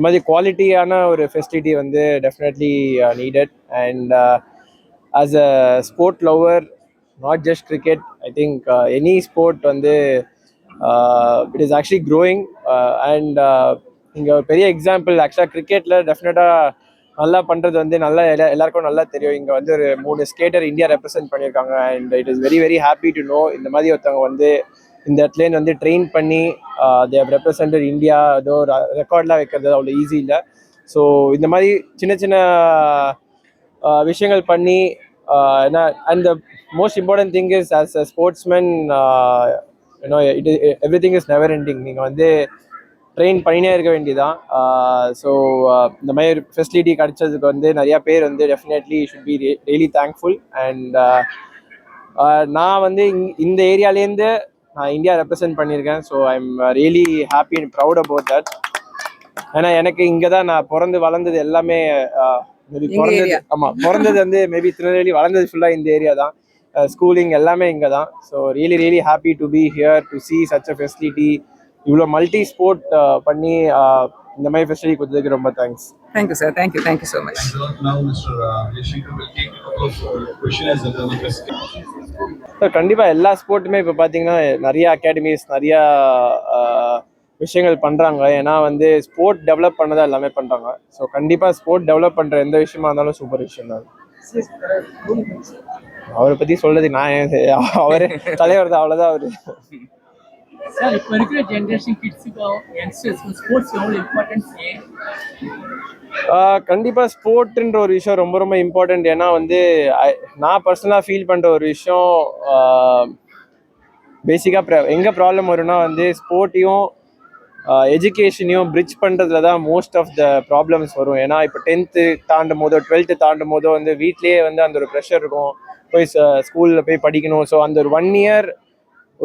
இந்த மாதிரி குவாலிட்டியான ஒரு ஃபெசிலிட்டி வந்து definitely needed. And as a sport lover, not just cricket, I think any sport வந்து it is actually growing. And இங்கே ஒரு பெரிய எக்ஸாம்பிள் ஆக்சுவலாக கிரிக்கெட்டில் டெஃபினட்டாக நல்லா பண்ணுறது வந்து நல்லா எல்லாருக்கும் நல்லா தெரியும். இங்கே வந்து ஒரு 3 ஸ்கேட்டர் இந்தியா ரெப்ரசென்ட் பண்ணியிருக்காங்க. And it is very very happy to know இந்த மாதிரி ஒருத்தவங்க வந்து இந்த இடத்துலேருந்து வந்து ட்ரெயின் பண்ணி தே ஹவ் ரெப்ரசென்டட் இந்தியா. ஏதோ ஒரு ரெக்கார்ட்லாம் வைக்கிறது அவ்வளோ ஈஸி இல்லை. ஸோ இந்த மாதிரி சின்ன சின்ன விஷயங்கள் பண்ணி என்ன, and the most important thing is as a sportsman everything is never ending. நீங்கள் வந்து ட்ரெயின் பண்ணினே இருக்க வேண்டியதான். ஸோ இந்த மாதிரி ஃபெசிலிட்டி கிடைச்சதுக்கு வந்து நிறையா பேர் வந்து definitely should be really thankful. And நான் வந்து இந்த ஏரியாலேருந்து நான் இந்தியா ரெப்ரசென்ட் பண்ணியிருக்கேன். So I am really happy and proud about that. ஏன்னா எனக்கு இங்கே தான் நான் பிறந்து வளர்ந்தது எல்லாமே. பிறந்தது வந்து மேபி திருநெல்வேலி, வளர்ந்தது ஃபுல்லாக இந்த ஏரியா தான். ஸ்கூலிங் எல்லாமே இங்கே தான். So really really happy to be here to C such a facility. இவ்வளோ மல்டி ஸ்போர்ட் பண்ணி இந்த மாதிரி ஃபெசிலிட்டி கொடுத்ததுக்கு ரொம்ப thanks. Thank you sir. Thank you so much. கண்டிப்பாக எல்லா ஸ்போர்ட்டுமே இப்போ பார்த்தீங்கன்னா நிறைய அகாடமிஸ், நிறையா விஷயங்கள் பண்ணுறாங்க. ஏன்னா வந்து ஸ்போர்ட் டெவலப் பண்ணதான் எல்லாமே பண்ணுறாங்க. ஸோ கண்டிப்பாக ஸ்போர்ட் டெவலப் பண்ணுற எந்த விஷயமா இருந்தாலும் சூப்பர் விஷயம் தான். அவரை பற்றி சொல்றது நான் அவரே தலைவர் தான், அவ்வளோதான் அவரு. சார், இப்போ இருக்கிற ஜெனரேஷன் கிட்ஸுக்கு யங்ஸ்டர்ஸ்க்கு ஸ்போர்ட்ஸ் எவ்வளோ இம்பார்ட்டன்ஸ்? கண்டிப்பாக ஸ்போர்ட்ன்ற ஒரு விஷயம் ரொம்ப ரொம்ப இம்பார்ட்டண்ட். ஏன்னா வந்து நான் பர்சனலாக ஃபீல் பண்ணுற ஒரு விஷயம், பேசிக்காக எங்கே ப்ராப்ளம் வரும்னா வந்து ஸ்போர்ட்டையும் எஜுகேஷனையும் பிரிட்ஜ் பண்ணுறதுல தான் மோஸ்ட் ஆஃப் த ப்ராப்ளம்ஸ் வரும். ஏன்னா இப்போ 10th தாண்டும் போதோ 12th தாண்டும் போதோ வந்து வீட்லேயே வந்து அந்த ஒரு ப்ரெஷர் இருக்கும், போய் ஸ்கூலில் போய் படிக்கணும். ஸோ அந்த ஒரு 1 year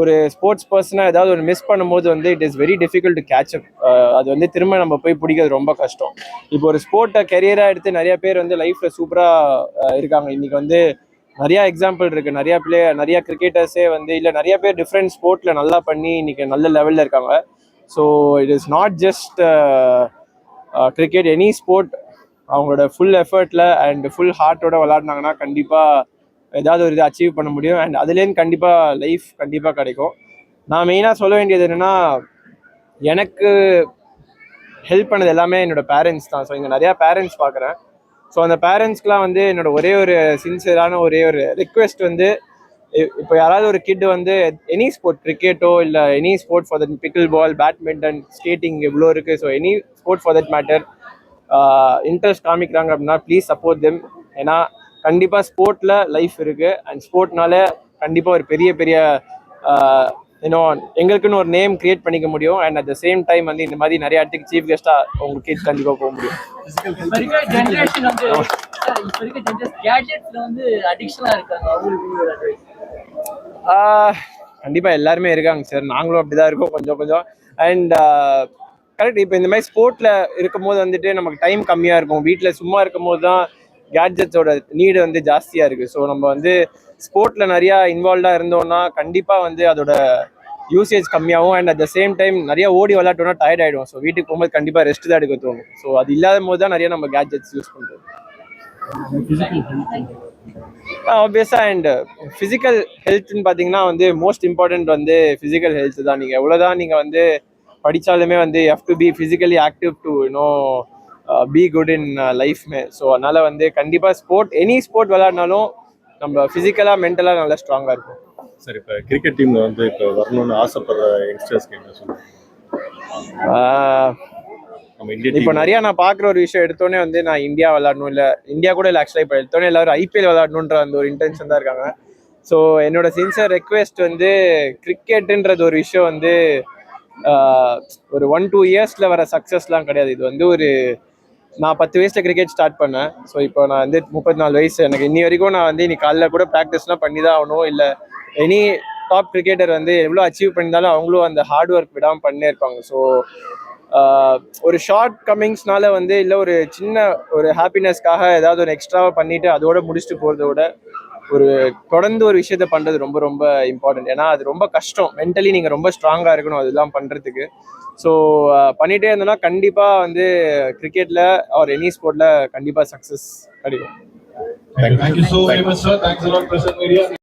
ஒரு ஸ்போர்ட்ஸ் பர்சனாக ஏதாவது ஒரு மிஸ் பண்ணும்போது வந்து it is very difficult to catch up. அது வந்து திரும்ப நம்ம போய் பிடிக்கிறது ரொம்ப கஷ்டம். இப்போ ஒரு ஸ்போர்ட்டை கெரியராக எடுத்து நிறைய பேர் வந்து லைஃப்பில் சூப்பராக இருக்காங்க. இன்றைக்கி வந்து நிறையா எக்ஸாம்பிள் இருக்குது. நிறையா கிரிக்கெட்டர்ஸே வந்து இல்லை நிறைய பேர் டிஃப்ரெண்ட் ஸ்போர்ட்டில் நல்லா பண்ணி இன்றைக்கி நல்ல லெவலில் இருக்காங்க. So it is not just cricket, any sport அவங்களோட ஃபுல் எஃபர்ட்டில் அண்ட் ஃபுல் ஹார்ட்டோட விளாட்னாங்கன்னா கண்டிப்பாக ஏதாவது ஒரு இதை அச்சீவ் பண்ண முடியும். அண்ட் அதுலேருந்து கண்டிப்பாக லைஃப் கண்டிப்பாக கிடைக்கும். நான் மெயினாக சொல்ல வேண்டியது என்னென்னா, எனக்கு ஹெல்ப் பண்ணது எல்லாமே என்னோடய பேரண்ட்ஸ் தான். ஸோ இங்கே நிறையா பேரண்ட்ஸ் பார்க்குறேன். ஸோ அந்த பேரண்ட்ஸ்க்கெலாம் வந்து என்னோட ஒரே ஒரு சின்சியரான ஒரே ஒரு ரிக்வெஸ்ட் வந்து, இப்போ யாராவது ஒரு கிட் வந்து எனி ஸ்போர்ட், கிரிக்கெட்டோ இல்லை any sport for that, pickleball, badminton, skating எவ்வளோ இருக்குது. So any sport for that matter interest காமிக்கிறாங்க அப்படின்னா ப்ளீஸ் சப்போர்ட் தெம். ஏன்னா கண்டிப்பாக ஸ்போர்ட்டில் லைஃப் இருக்குது. அண்ட் ஸ்போர்ட்னால கண்டிப்பாக ஒரு பெரிய பெரிய எங்களுக்குன்னு ஒரு நேம் கிரியேட் பண்ணிக்க முடியும். And at the same time வந்து இந்த மாதிரி நிறைய இடத்துக்கு சீஃப் கெஸ்ட்டாக உங்களுக்கு கிட்ஸ் கண்டிப்பாக போக முடியும். கண்டிப்பாக எல்லாருமே இருக்காங்க சார், நாங்களும் அப்படிதான் இருக்கோம் கொஞ்சம் கொஞ்சம். அண்ட் கரெக்ட், இப்போ இந்த மாதிரி ஸ்போர்ட்டில் இருக்கும்போது வந்துட்டு நமக்கு டைம் கம்மியாக இருக்கும். வீட்டில் சும்மா இருக்கும் போது தான் கேட்ஜெட்ஸோட நீடு வந்து ஜாஸ்தியாக இருக்குது. ஸோ நம்ம வந்து ஸ்போர்ட்டில் நிறையா இன்வால்வ்டாக இருந்தோம்னா கண்டிப்பாக வந்து அதோட யூசேஜ் கம்மியாகும். And at the same time நிறையா ஓடி விளையாட்டோம்னா டயர்ட் ஆகிடும். ஸோ வீட்டுக்கு போகும்போது கண்டிப்பாக ரெஸ்ட் தான் எடுக்க தோணும். ஸோ அது இல்லாத போது தான் நிறையா நம்ம கேட்ஜெட்ஸ் யூஸ் பண்ணுறோம். ஆப்வியஸாக. அண்ட் ஃபிசிக்கல் ஹெல்த்னு பார்த்தீங்கன்னா வந்து மோஸ்ட் இம்பார்ட்டன்ட் வந்து ஃபிசிக்கல் ஹெல்த் தான். நீங்கள் எவ்வளோதான் நீங்கள் வந்து படித்தாலுமே வந்து you have to be physically active to be good in லைஃப்மே. ஸோ அதனால் வந்து கண்டிப்பாக ஸ்போர்ட், எனி ஸ்போர்ட் விளையாடினாலும் நம்ம ஃபிசிக்கலாக மென்டலாக நல்லா ஸ்ட்ராங்காக இருக்கும். சரி, இப்போ கிரிக்கெட் டீமில் வந்து இப்போ வரணும்னு ஆசைப்படுற யங்ஸ்டர்ஸ்க்கு என்ன சொல்லுங்கள்? இப்போ நிறையா நான் பார்க்குற ஒரு விஷயம், எடுத்தோடனே வந்து நான் இந்தியா விளாடணும், இல்லை இந்தியா கூட இல்லை ஆக்சுவலாக இப்போ எடுத்தோடனே எல்லாரும் ஐபிஎல் விளாடணுன்ற அந்த ஒரு இன்டென்ஷன் தான் இருக்காங்க. ஸோ என்னோட சின்சியர் ரெக்வெஸ்ட் வந்து கிரிக்கெட்டுன்றது ஒரு விஷயம் வந்து ஒரு 1-2 இயர்ஸில் வர சக்ஸஸ்லாம் கிடையாது. இது வந்து ஒரு நான் 10 வயசில் கிரிக்கெட் ஸ்டார்ட் பண்ணேன். ஸோ இப்போ நான் வந்து 34 வயசு. எனக்கு இன்னி வரைக்கும் நான் வந்து இன்னைக்கு காலையில் கூட ப்ராக்டிஸ்லாம் பண்ணி தான் ஆகணும். இல்லை எனி டாப் கிரிக்கெட்டர் வந்து எவ்வளோ அச்சீவ் பண்ணியிருந்தாலும் அவங்களும் அந்த ஹார்ட் ஒர்க் விடாமல் பண்ணே இருப்பாங்க. ஸோ ஒரு ஷார்ட் கம்மிங்ஸ்னால வந்து இல்லை ஒரு சின்ன ஒரு ஹாப்பினஸ்க்காக ஏதாவது ஒரு எக்ஸ்ட்ராவாக பண்ணிவிட்டு அதோட முடிச்சுட்டு போகிறத விட ஒரு தொடர்ந்து ஒரு விஷயத்த பண்ணுறது ரொம்ப ரொம்ப இம்பார்ட்டன்ட். ஏன்னா அது ரொம்ப கஷ்டம், மென்டலி நீங்கள் ரொம்ப ஸ்ட்ராங்காக இருக்கணும் அதெல்லாம் பண்ணுறதுக்கு. ஸோ பண்ணிகிட்டே இருந்தோம்னா கண்டிப்பாக வந்து கிரிக்கெட்டில் ஆர் எனி ஸ்போர்ட்டில் கண்டிப்பாக சக்ஸஸ் கிடைக்கும். Thank you so very much, sir. Thanks a lot, Prasad Media.